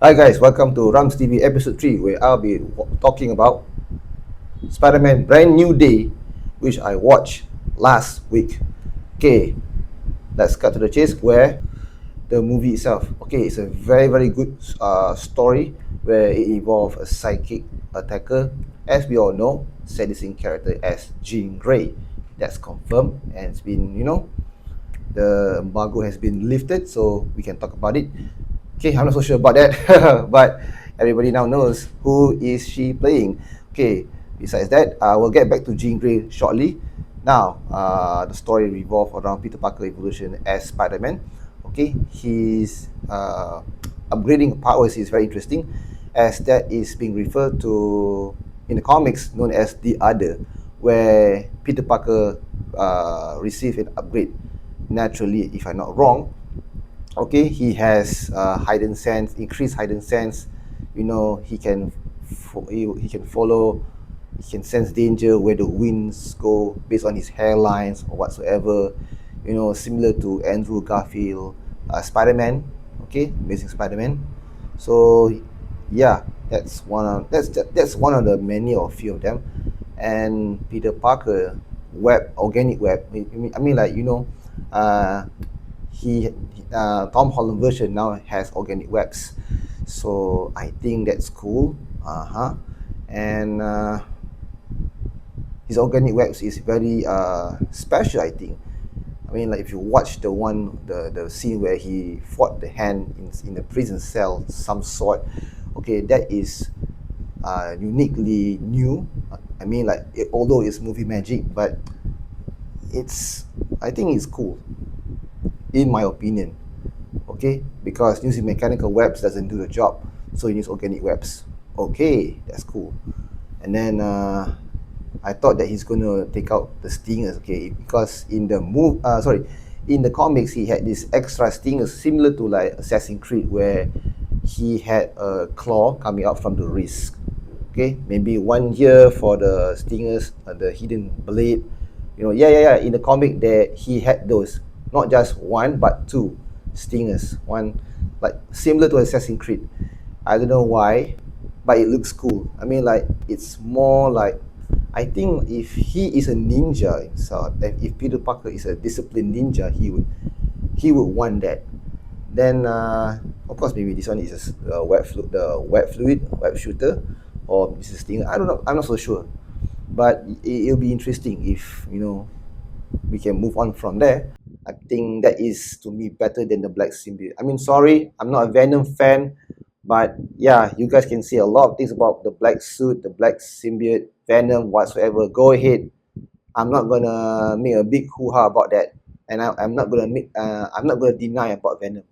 Hi guys, welcome to Rumz TV episode 3 where I'll be talking about Spider-Man Brand New Day, which I watched last week. Okay, let's cut to the chase where the movie itself. Okay, it's a very good story where it involves a psychic attacker, as we all know, seducing character as Jean Grey. That's confirmed and it's been, the embargo has been lifted, so we can talk about it. Okay, I'm not so sure about that, but everybody now knows who is she playing. Okay, besides that, we'll get back to Jean Grey shortly. Now, the story revolves around Peter Parker evolution as Spider-Man. Okay, his upgrading powers is very interesting, as that is being referred to in the comics known as the Other, where Peter Parker received an upgrade naturally, if I'm not wrong. Okay, he has heightened sense, increased heightened sense. He can he can follow, he can sense danger where the winds go based on his hairlines or whatsoever. Similar to Andrew Garfield, Spider-Man. Okay, Amazing Spider-Man. So yeah, that's one of the many or few of them. And Peter Parker organic web. I mean, like, he Tom Holland version now has organic webs, so I think that's cool. And his organic webs is very special, I think. I mean, like, if you watch the scene where he fought the hand in a prison cell, some sort. Okay, that is uniquely new. I mean, like, although it's movie magic, but I think it's cool, in my opinion. Okay, because using mechanical webs doesn't do the job, so you use organic webs. Okay, that's cool. And then I thought that he's gonna take out the stingers. Okay, because in the comics he had this extra stingers similar to like Assassin's Creed, where he had a claw coming out from the wrist. Okay, maybe 1 year for the stingers, the hidden blade. Yeah. In the comic, there he had those, not just one but two stingers. One, like, similar to Assassin's Creed. I don't know why, but it looks cool. I mean, like, it's more like, I think if he is a ninja himself, and if Peter Parker is a disciplined ninja, he would want that. Then of course, maybe this one is just the web shooter, or this is thing. I don't know. I'm not so sure, but it'll be interesting if we can move on from there. I think that is, to me, better than the Black Symbiote. I mean, sorry, I'm not a Venom fan, but yeah, you guys can say a lot of things about the Black Suit, the Black Symbiote, Venom, whatsoever. Go ahead. I'm not gonna make a big hoo-ha about that, and I'm not gonna deny about Venom.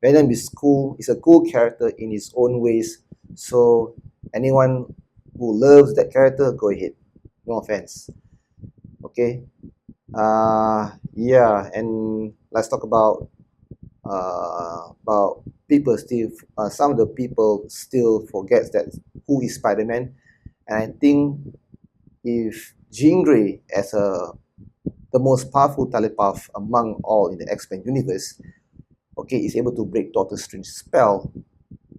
Venom is cool. It's a cool character in his own ways. So anyone who loves that character, go ahead. No offense. Okay. Yeah, and let's talk about people still. Some of the people still forgets that who is Spider-Man, and I think if Jean Grey, as the most powerful telepath among all in the X-Men universe, okay, is able to break Doctor Strange's spell,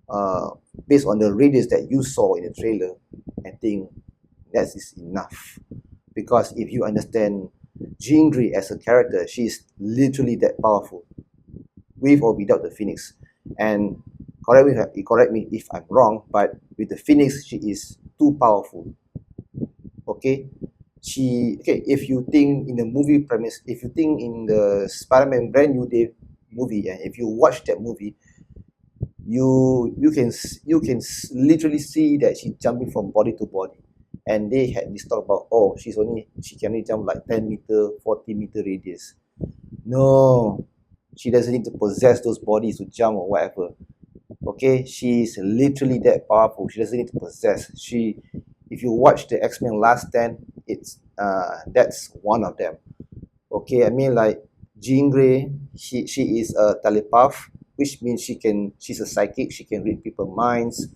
uh, based on the radius that you saw in the trailer, I think that is enough. Because if you understand Jean Grey as a character, she is literally that powerful, with or without the Phoenix. And correct me if I'm wrong, but with the Phoenix, she is too powerful. Okay, if you think in the movie premise, if you think in the Spider-Man Brand New Day movie, and if you watch that movie, you can literally see that she's jumping from body to body. And they had this talk about, oh, she can only jump like 10 meter, 40 meter radius. No, she doesn't need to possess those bodies to jump or whatever. Okay, she's literally that powerful. She doesn't need to possess. If you watch the X-Men Last Stand, it's that's one of them. Okay, I mean, like, Jean Grey, she is a telepath, which means she's a psychic. She can read people's minds,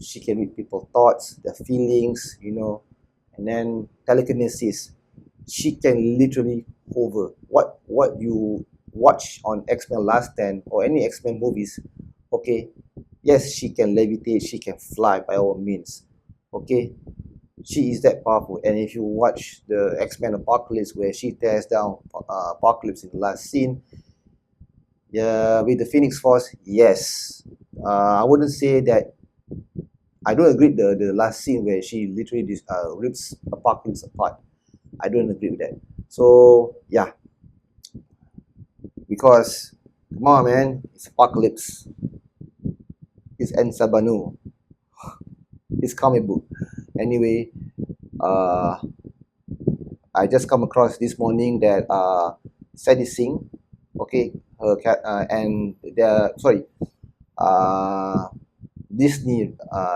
she can read people's thoughts, their feelings, and then telekinesis. She can literally hover. What you watch on X-Men Last Stand or any X-Men movies, okay, Yes, she can levitate, she can fly by all means. Okay, she is that powerful. And if you watch the X-Men Apocalypse, where she tears down Apocalypse in the last scene, yeah, with the Phoenix Force, yes. I wouldn't say that. I don't agree the last scene where she literally rips Apocalypse apart. I don't agree with that. So yeah, because come on, man, it's Apocalypse. It's Ensabanu. It's comic book. Anyway, uh, I just come across this morning that Sadie Singh, okay, her cat, and the sorry, uh, Disney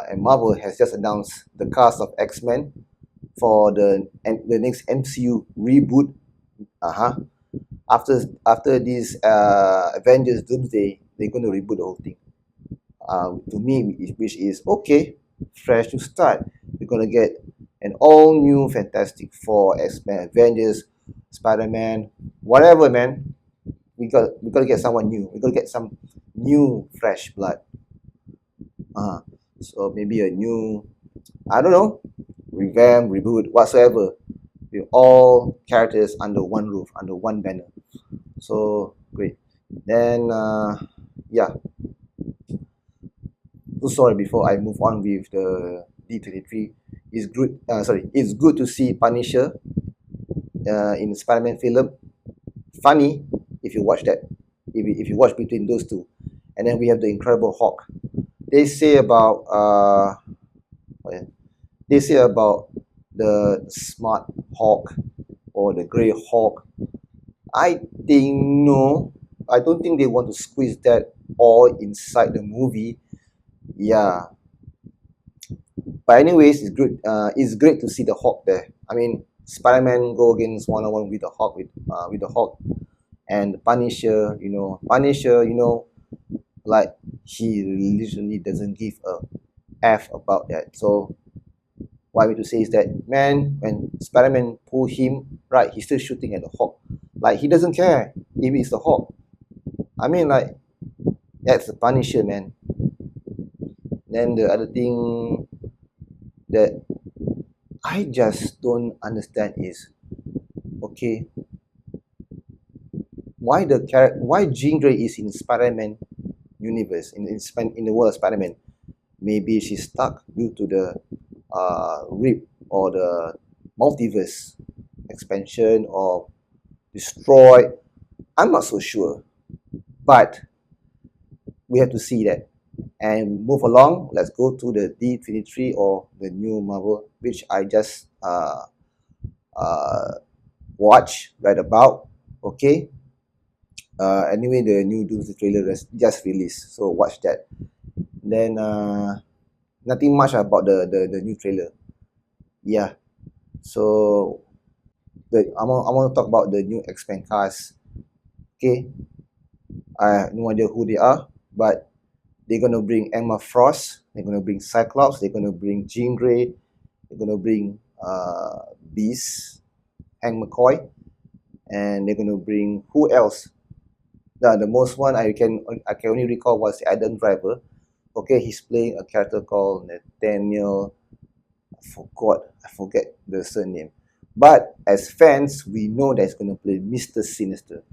and Marvel has just announced the cast of X-Men for the next MCU reboot. Uh-huh. After this Avengers Doomsday, they're going to reboot the whole thing. To me, which is okay, fresh new start. We're going to get an all new Fantastic Four, X-Men, Avengers, Spider-Man, whatever, man. We got to get someone new. We got to get some new fresh blood. So maybe a new, I don't know, revamp, reboot, whatsoever, with all characters under one roof, under one banner. So great. Then yeah. So sorry, before I move on with the D23, it's good. It's good to see Punisher in Spider-Man film. Funny if you watch that. If you watch between those two, and then we have the Incredible Hulk. They say about they say about the Smart Hulk or the Grey Hulk. I think no. I don't think they want to squeeze that all inside the movie. Yeah. But anyways, it's good. It's great to see the Hulk there. I mean, Spider-Man go against one-on-one with the Hulk, with the Hulk, and Punisher. Punisher. Like he literally doesn't give a f about that. So what I mean to say is that, man, when Spider-Man pull him, right, he's still shooting at the Hulk. Like he doesn't care if it's the Hulk. I mean, like that's the Punisher, man. Then the other thing that I just don't understand is, okay, why Jean Grey is in Spider-Man universe, in the world of Spider-Man. Maybe she's stuck due to the rip or the multiverse expansion or destroyed. I'm not so sure, but we have to see that and move along. Let's go to the D23 or the new Marvel, which I just read about. Okay. Anyway, the new Doomsday trailer just released, so watch that. Then nothing much about the new trailer. Yeah. So I want to talk about the new X-Men cast. Okay. I have no idea who they are, but they're gonna bring Emma Frost. They're gonna bring Cyclops. They're gonna bring Jean Grey. They're gonna bring Beast, Hank McCoy, and they're gonna bring who else? The most one I can only recall was Adam Driver. Okay, he's playing a character called Nathaniel. I forget the surname. But as fans, we know that he's gonna play Mr. Sinister.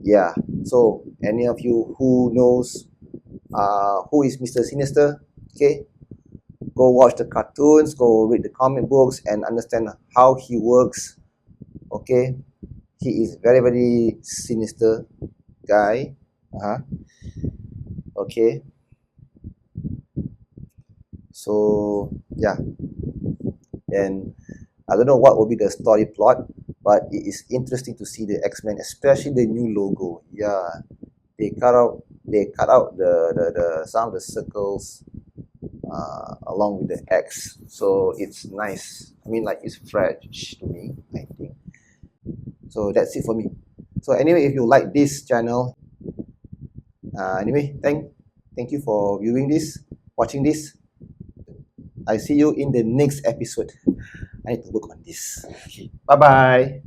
Yeah. So any of you who knows who is Mr. Sinister, okay, go watch the cartoons, go read the comic books, and understand how he works. Okay, he is very very sinister guy. Okay. So yeah, and I don't know what will be the story plot, but it is interesting to see the X-Men, especially the new logo. Yeah, they cut out the some of the circles along with the X, so it's nice. I mean, like it's fresh to me, I think. So that's it for me. So anyway, if you like this channel, anyway, thank you for viewing this, watching this. I see you in the next episode. I need to work on this. Okay. Bye bye.